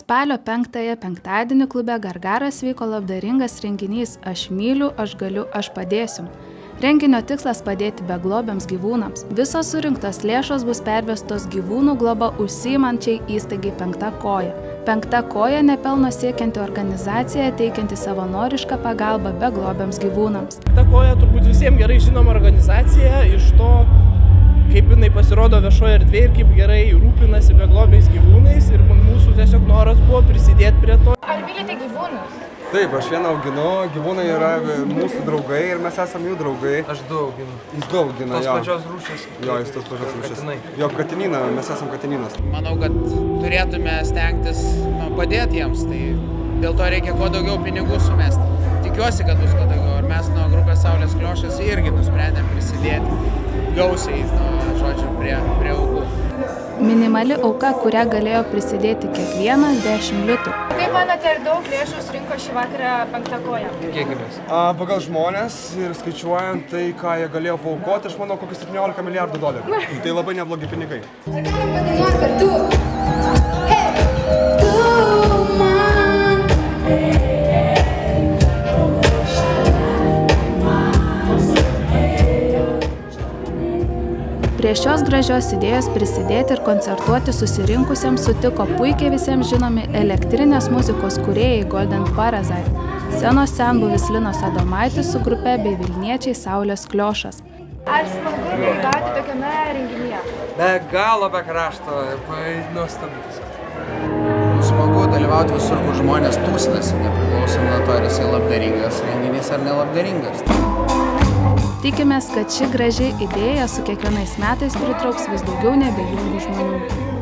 Spalio 5-ąją penktadienį klube Gargaras vyko labdaringas renginys Aš myliu, aš galiu, aš padėsiu. Renginio tikslas padėti beglobiams gyvūnams. Visos surinktos lėšos bus pervestos gyvūnų globą užsiimančiai įstaigai Penkta koja. Penkta koja nepelno siekianti organizacija teikianti savanorišką pagalbą beglobiams gyvūnams. Penkta koja turbūt visiems gerai žinoma organizacija iš to, kaip jinai pasirodo viešoje erdvėje ir kaip gerai rūpinasi beglobiais gyvūnais ir mūsų tiesiog noras buvo prisidėti prie to. Ar mylite gyvūnus? Taip, aš vieną auginu, gyvūnai yra mūsų draugai ir mes esame jų draugai. Aš du auginu. Jis du augina, tos jo. pačios rūšės. Jo, jis tos pačios rūšės. Katinai. Jo, katininą, mes esam katininas. Manau, kad turėtume stengtis padėti jiems, tai dėl to reikia kuo daugiau pinigų sumesti. Tikiuosi, kad bus kuo daugiau. Ir mes nuo grupės Saulės Kliošas irgi nusprendėm prisidėti gausiai, prie aukų. Minimali auka, kurią galėjo prisidėti kiekvienas 10 litų. Kaip manote, ar daug lėšų surinko šį vakarą Penkta koja? Kiekimės. Pagal žmonės ir skaičiuojant tai, ką jie galėjo paaukoti, aš manau, kokius 17 milijardų dolerių. Tai labai neblogi pinigai. Ar galim padainuoti kartu? Hey! Tu man! Prie šios gražios idėjos prisidėti ir koncertuoti susirinkusiems sutiko puikiai visiems žinomi elektrinės muzikos kūrėjai Golden Parasite, scenos senbuvis Linas Adomaitis su grupe bei vilniečiai Saulės Kliošas. Ar smagu dalyvauti tokiame renginyje? Be galo, be krašto, nuostabus. Smagu dalyvauti visur, kur žmonės tūsinasi, nepriklausomai nuo to, ar jisai labdaringas renginys ar nelabdaringas. Tikimės, kad ši graži idėja su kiekvienais metais pritrauks vis daugiau neabejingų žmonių.